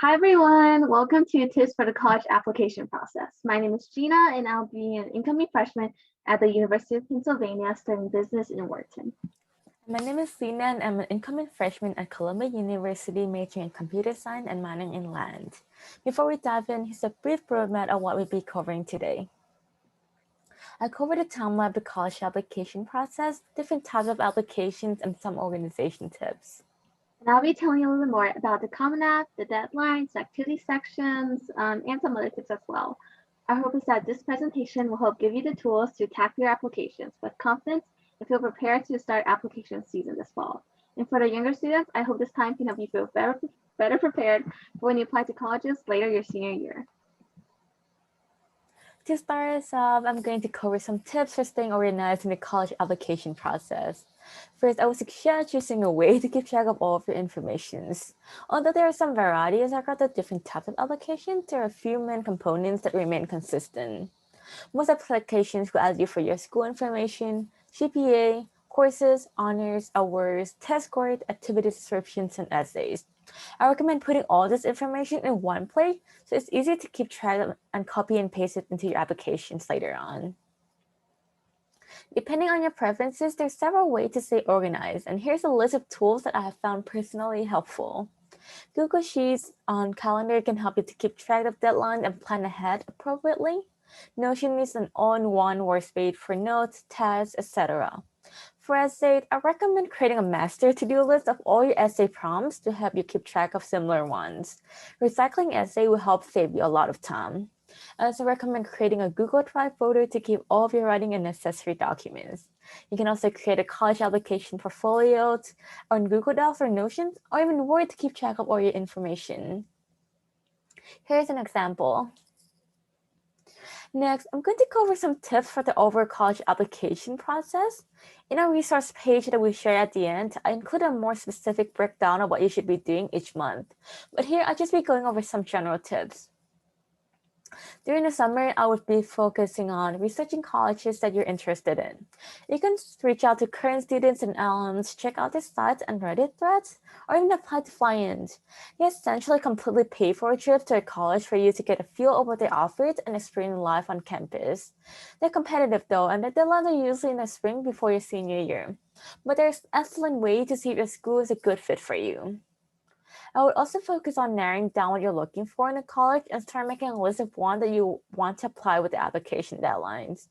Hi everyone, welcome to Tips for the College Application Process. My name is Gina and I'll be an incoming freshman at the University of Pennsylvania studying business in Wharton. My name is Lina and I'm an incoming freshman at Columbia University majoring in computer science and mining in land. Before we dive in, here's a brief roadmap of what we'll be covering today. I'll cover the timeline of the college application process, different types of applications, and some organization tips. And I'll be telling you a little bit more about the Common App, the deadlines, the activity sections, and some other tips as well. Our hope is that this presentation will help give you the tools to tackle your applications with confidence and feel prepared to start application season this fall. And for the younger students, I hope this time can help you feel better prepared for when you apply to colleges later your senior year. To start us off, I'm going to cover some tips for staying organized in the college application process. First, I would suggest using a way to keep track of all of your informations. Although there are some varieties across the different types of applications, there are a few main components that remain consistent. Most applications will ask you for your school information, GPA, courses, honors, awards, test score, activity descriptions, and essays. I recommend putting all this information in one place so it's easy to keep track of and copy and paste it into your applications later on. Depending on your preferences, there's several ways to stay organized, and here's a list of tools that I have found personally helpful. Google Sheets on Calendar can help you to keep track of deadlines and plan ahead appropriately. Notion is an all-in-one workspace for notes, tasks, etc. For essay, I recommend creating a master to-do list of all your essay prompts to help you keep track of similar ones. Recycling essay will help save you a lot of time. I also recommend creating a Google Drive folder to keep all of your writing and necessary documents. You can also create a college application portfolio on Google Docs or Notion, or even Word to keep track of all your information. Here's an example. Next, I'm going to cover some tips for the overall college application process. In our resource page that we share at the end, I include a more specific breakdown of what you should be doing each month. But here, I'll just be going over some general tips. During the summer, I would be focusing on researching colleges that you're interested in. You can reach out to current students and alums, check out their sites and Reddit threads, or even apply to fly in. They essentially completely pay for a trip to a college for you to get a feel of what they offer and experience life on campus. They're competitive though, and the deadlines are usually in the spring before your senior year. But there's an excellent way to see if your school is a good fit for you. I would also focus on narrowing down what you're looking for in a college and start making a list of one that you want to apply with the application deadlines.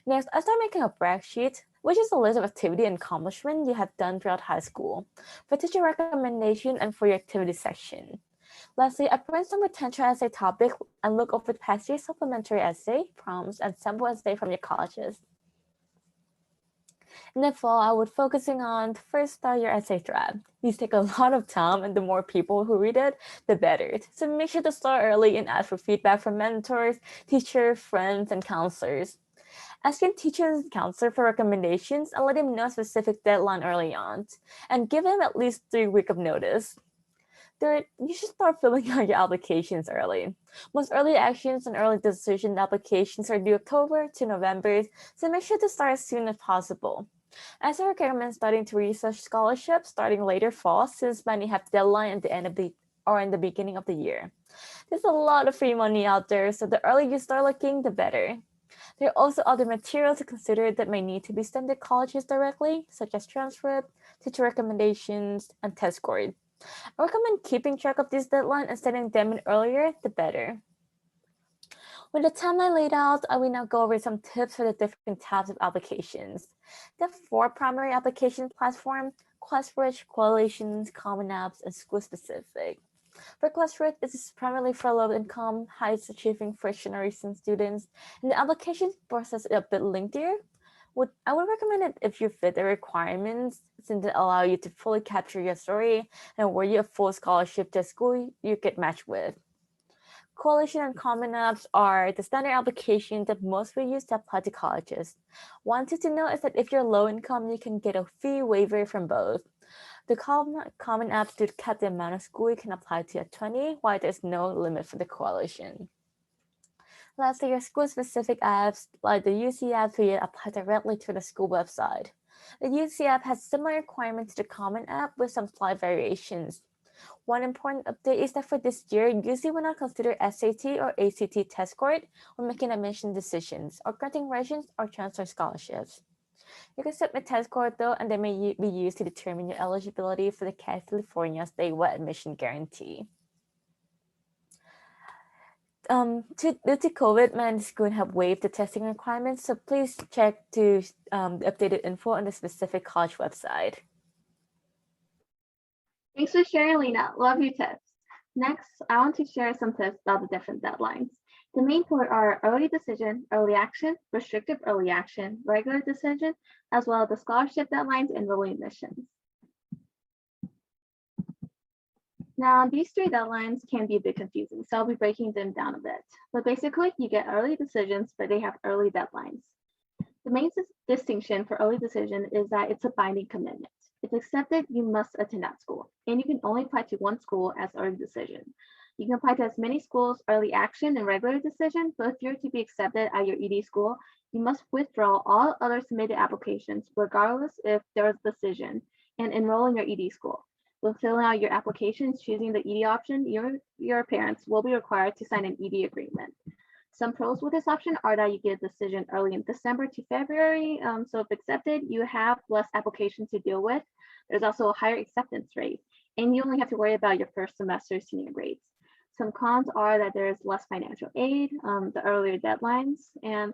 Next, I start making a brag sheet, which is a list of activity and accomplishment you have done throughout high school, for teacher recommendation and for your activity section. Lastly, I brainstorm potential essay topic and look over the past year's supplementary essay, prompts, and sample essay from your colleges. In the fall, I would focusing on first start your essay thread. These take a lot of time, and the more people who read it, the better. So make sure to start early and ask for feedback from mentors, teachers, friends, and counselors. Asking teachers and counselors for recommendations and let them know a specific deadline early on, and give them at least 3 weeks of notice. Third, you should start filling out your applications early. Most early actions and early decision applications are due October to November, so make sure to start as soon as possible. I also recommend starting to research scholarships starting later fall, since many have deadline at the end of the or in the beginning of the year. There's a lot of free money out there, so the earlier you start looking, the better. There are also other materials to consider that may need to be sent to colleges directly, such as transcript, teacher recommendations, and test scores. I recommend keeping track of these deadlines and setting them in earlier, the better. With the timeline laid out, I will now go over some tips for the different types of applications. There are 4 primary application platforms: Questbridge, Coalitions, Common Apps, and school-specific. For Questbridge, this is primarily for low-income, high-achieving first-generation recent students, and the application process is a bit lengthier. I would recommend it if you fit the requirements, since it allows you to fully capture your story and award you a full scholarship to a school you get matched with. Coalition and Common Apps are the standard applications that most will use to apply to colleges. One thing to note is that if you're low income, you can get a fee waiver from both. The Common Apps do cap the amount of school you can apply to at 20, while there's no limit for the Coalition. Lastly, your school-specific apps, like the UC app, will apply directly to the school website. The UC app has similar requirements to the Common App with some slight variations. One important update is that for this year, UC will not consider SAT or ACT test score when making admission decisions or granting regents or transfer scholarships. You can submit test score though, and they may be used to determine your eligibility for the California statewide admission guarantee. Due to COVID, many schools have waived the testing requirements, so please check to the updated info on the specific college website. Thanks for sharing, Lena. Love your tips. Next, I want to share some tips about the different deadlines. The main four are early decision, early action, restrictive early action, regular decision, as well as the scholarship deadlines and rolling admissions. Now, these three deadlines can be a bit confusing, so I'll be breaking them down a bit. But basically, you get early decisions, but they have early deadlines. The main distinction for early decision is that it's a binding commitment. If accepted, you must attend that school, and you can only apply to one school as early decision. You can apply to as many schools, early action and regular decision, but if you're to be accepted at your ED school, you must withdraw all other submitted applications, regardless if there is a decision, and enroll in your ED school. When filling out your applications, choosing the ED option, your parents will be required to sign an ED agreement. Some pros with this option are that you get a decision early in December to February. So if accepted, you have less applications to deal with. There's also a higher acceptance rate, and you only have to worry about your first semester senior grades. Some cons are that there's less financial aid, the earlier deadlines, and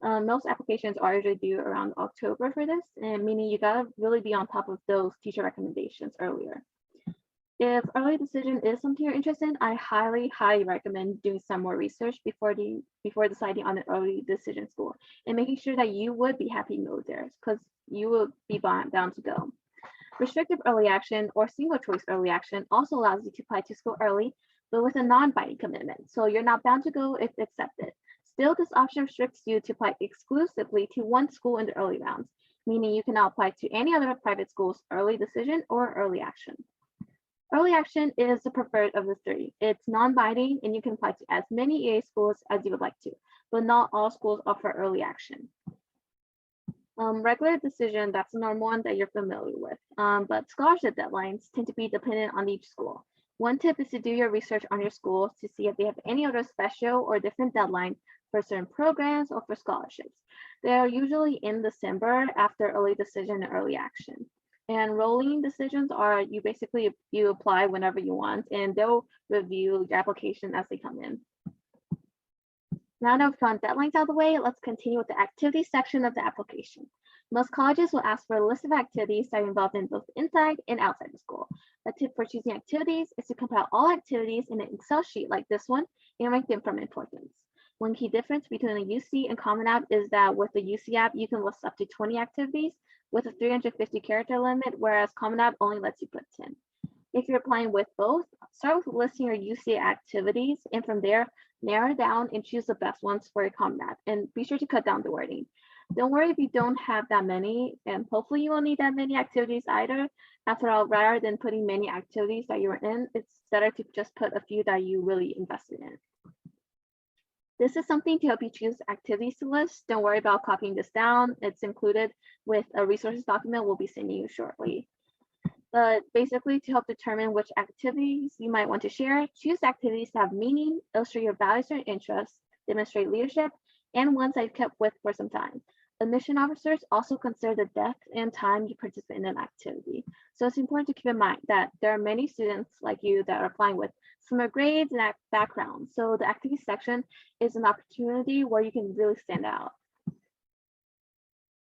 most applications are usually due around October for this, and meaning you gotta really be on top of those teacher recommendations earlier. If early decision is something you're interested in, I highly recommend doing some more research before deciding on an early decision school and making sure that you would be happy to go there because you will be bound to go. Restrictive early action or single choice early action also allows you to apply to school early, but with a non-binding commitment. So you're not bound to go if accepted. Still, this option restricts you to apply exclusively to one school in the early rounds, meaning you cannot apply to any other private school's early decision or early action. Early action is the preferred of the three. It's non-binding and you can apply to as many EA schools as you would like to, but not all schools offer early action. Regular decision, that's a normal one that you're familiar with, but scholarship deadlines tend to be dependent on each school. One tip is to do your research on your school to see if they have any other special or different deadlines for certain programs or for scholarships. They are usually in December after early decision and early action. And rolling decisions are you apply whenever you want and they'll review your application as they come in. Now that we've gotten deadlines out of the way, let's continue with the activities section of the application. Most colleges will ask for a list of activities that are involved in both inside and outside the school. A tip for choosing activities is to compile all activities in an Excel sheet like this one and rank them from importance. One key difference between the UC and Common App is that with the UC app, you can list up to 20 activities with a 350 character limit, whereas Common App only lets you put 10. If you're applying with both, start with listing your UC activities and from there, narrow down and choose the best ones for your Common App and be sure to cut down the wording. Don't worry if you don't have that many, and hopefully you won't need that many activities either. After all, rather than putting many activities that you're in, it's better to just put a few that you really invested in. This is something to help you choose activities to list. Don't worry about copying this down. It's included with a resources document we'll be sending you shortly. But basically, to help determine which activities you might want to share, choose activities that have meaning, illustrate your values and interests, demonstrate leadership, and ones that you've kept with for some time. Admission officers also consider the depth and time you participate in an activity. So it's important to keep in mind that there are many students like you that are applying with similar grades and backgrounds. So the activity section is an opportunity where you can really stand out.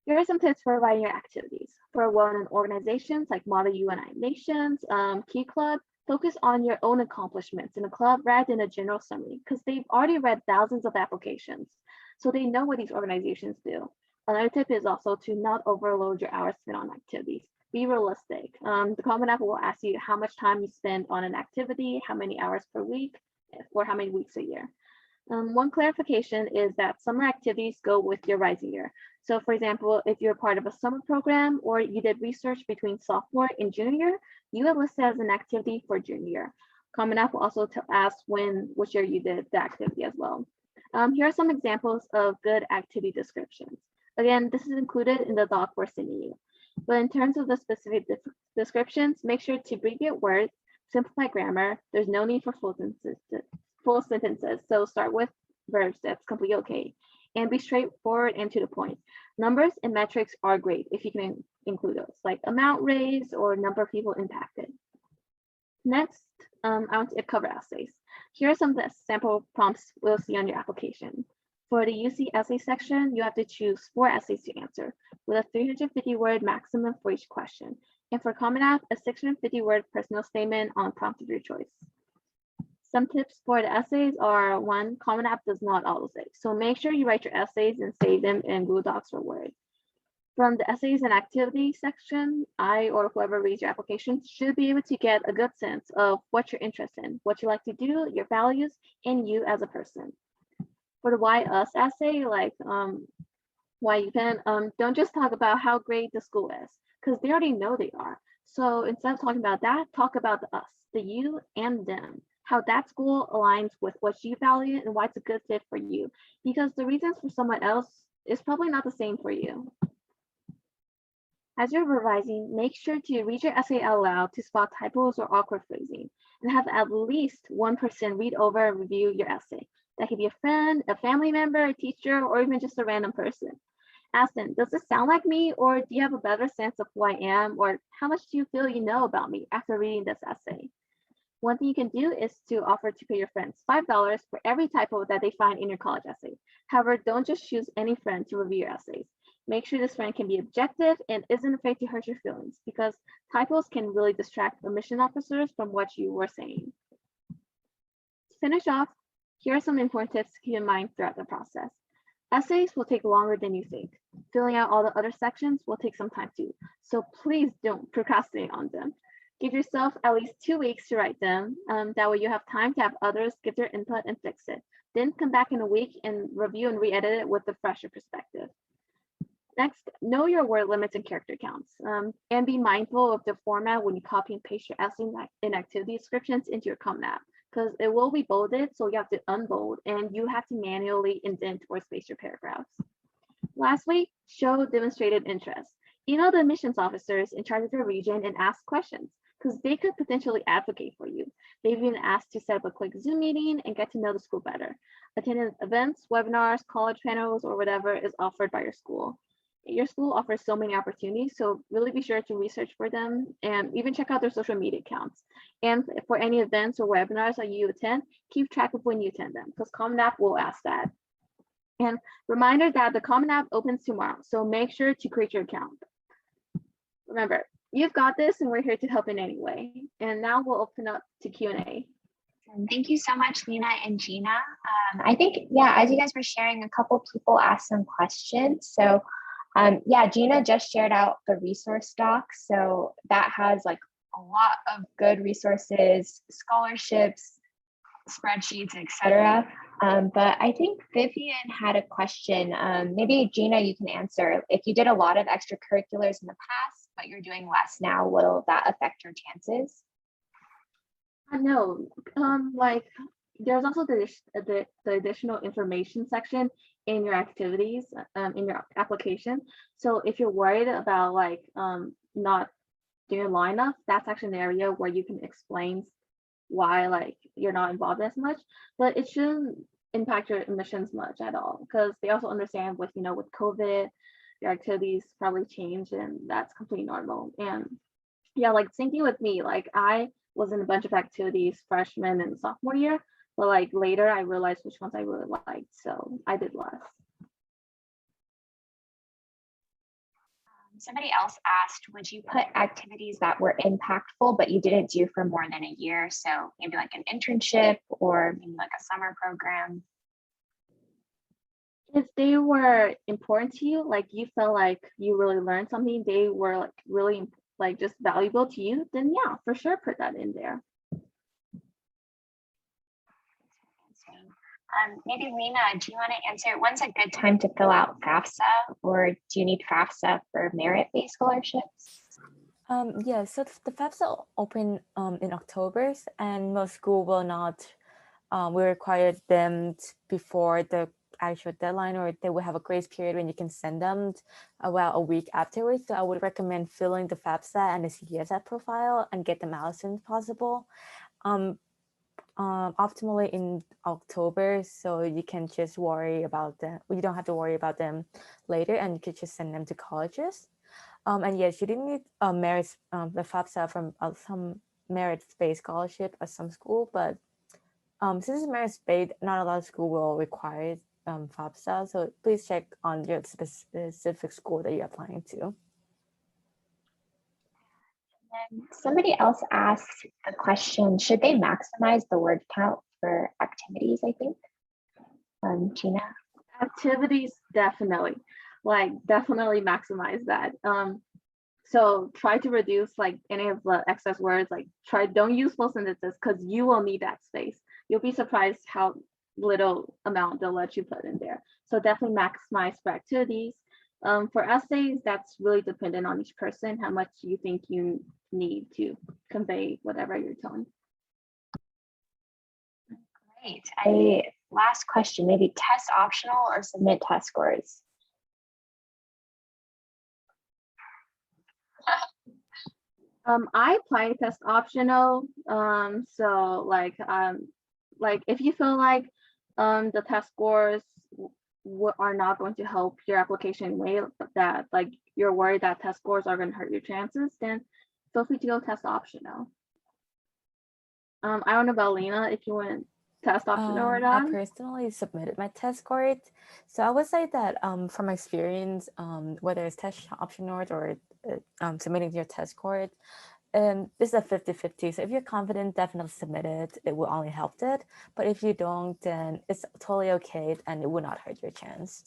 Here are some tips for writing your activities. For well-known organizations like Model United Nations, Key Club, focus on your own accomplishments in a club rather than a general summary because they've already read thousands of applications. So they know what these organizations do. Another tip is also to not overload your hours spent on activities. Be realistic. The Common App will ask you how much time you spend on an activity, how many hours per week, for how many weeks a year. One clarification is that summer activities go with your rising year. So for example, if you're part of a summer program or you did research between sophomore and junior year, you would list it as an activity for junior year. Common App will also ask which year you did the activity as well. Here are some examples of good activity descriptions. Again, this is included in the doc we're sending you. But in terms of the specific descriptions, make sure to abbreviate words Simplify grammar. There's no need for full sentences. So start with verbs. That's completely okay. And be straightforward and to the point. Numbers and metrics are great if you can include those, like amount raised or number of people impacted. Next, I want to cover essays. Here are some of the sample prompts we'll see on your application. For the UC essay section, you have to choose 4 essays to answer with a 350-word maximum for each question. And for Common App, a 650-word personal statement on prompt of your choice. Some tips for the essays are: 1, Common App does not autosave. So make sure you write your essays and save them in Google Docs or Word. From the essays and activities section, I or whoever reads your application should be able to get a good sense of what you're interested in, what you like to do, your values, and you as a person. For the why us essay, like why you can, don't just talk about how great the school is, because they already know they are. So instead of talking about that, talk about the us, the you and them, how that school aligns with what you value and why it's a good fit for you, because the reasons for someone else is probably not the same for you. As you're revising, make sure to read your essay out loud to spot typos or awkward phrasing, and have at least one person read over and review your essay. That could be a friend, a family member, a teacher, or even just a random person. Ask them, does this sound like me, or do you have a better sense of who I am, or how much do you feel you know about me after reading this essay? One thing you can do is to offer to pay your friends $5 for every typo that they find in your college essay. However, don't just choose any friend to review your essays. Make sure this friend can be objective and isn't afraid to hurt your feelings, because typos can really distract admission officers from what you were saying. To finish off, here are some important tips to keep in mind throughout the process. Essays will take longer than you think. Filling out all the other sections will take some time too, so please don't procrastinate on them. Give yourself at least 2 weeks to write them. That way you have time to have others give their input and fix it. Then come back in a week and review and re-edit it with a fresher perspective. Next, know your word limits and character counts, and be mindful of the format when you copy and paste your essay and activity descriptions into your Common App, because it will be bolded, so you have to unbold and you have to manually indent or space your paragraphs. Lastly, show demonstrated interest. Email the admissions officers in charge of your region and ask questions, because they could potentially advocate for you. They've been asked to set up a quick Zoom meeting and get to know the school better. Attend events, webinars, college panels, or whatever is offered by your school. Your school offers so many opportunities, so really be sure to research for them and even check out their social media accounts. And for any events or webinars that you attend, keep track of when you attend them, because Common App will ask that. And reminder that the Common App opens tomorrow, so make sure to create your account. Remember, you've got this, and we're here to help in any way. And now we'll open up to Q&A. Thank you so much, Lena and Gina. I think, yeah, as you guys were sharing, a couple people asked some questions. So yeah, Jina just shared out the resource doc. So that has like a lot of good resources, scholarships, spreadsheets, etc. But I think Vivian had a question. Maybe Gina, you can answer. If you did a lot of extracurriculars in the past, but you're doing less now, will that affect your chances? No, like there's also the additional information section in your activities, in your application. So if you're worried about like not doing line enough, that's actually an area where you can explain why like you're not involved as much, but it shouldn't impact your admissions much at all, because they also understand with, you know, with COVID, your activities probably change, and that's completely normal. And yeah, like same thing with me, like I was in a bunch of activities freshman and sophomore year, but like later I realized which ones I really liked, so I did less. Somebody else asked, would you put activities that were impactful but you didn't do for more than a year? So maybe like an internship or maybe like a summer program. If they were important to you, like you felt like you really learned something, they were like really like just valuable to you, then yeah, for sure put that in there. Maybe Lena, do you want to answer, when's a good time to fill out FAFSA, or do you need FAFSA for merit-based scholarships? Yeah, so the FAFSA open in October, and most school will not, we require them before the actual deadline, or they will have a grace period when you can send them about a week afterwards. So I would recommend filling the FAFSA and the CSF profile and get them out as soon as possible. Optimally in October, so you can just worry about them. You don't have to worry about them later, and you could just send them to colleges. And yes, you didn't need merit, the FAFSA from some merit-based scholarship at some school, but since it's merit-based, not a lot of school will require FAFSA. So please check on your specific school that you're applying to. And somebody else asked a question, should they maximize the word count for activities, I think? Jina? Activities, definitely. Like, definitely maximize that. So try to reduce like any of the excess words, like don't use full sentences because you will need that space. You'll be surprised how little amount they'll let you put in there. So definitely maximize for activities. For essays, that's really dependent on each person, how much you think you need to convey whatever you're telling. Great. Last question, maybe test optional or submit test scores? I apply test optional. So like if you feel like the test scores are not going to help your application way, that like you're worried that test scores are going to hurt your chances, then feel free to go test optional. I don't know about Lena, if you want test optional or not. I personally submitted my test score. So I would say that from experience, whether it's test optional or submitting your test score, this is a 50-50. So if you're confident, definitely submit it. It will only help it. But if you don't, then it's totally okay and it will not hurt your chance.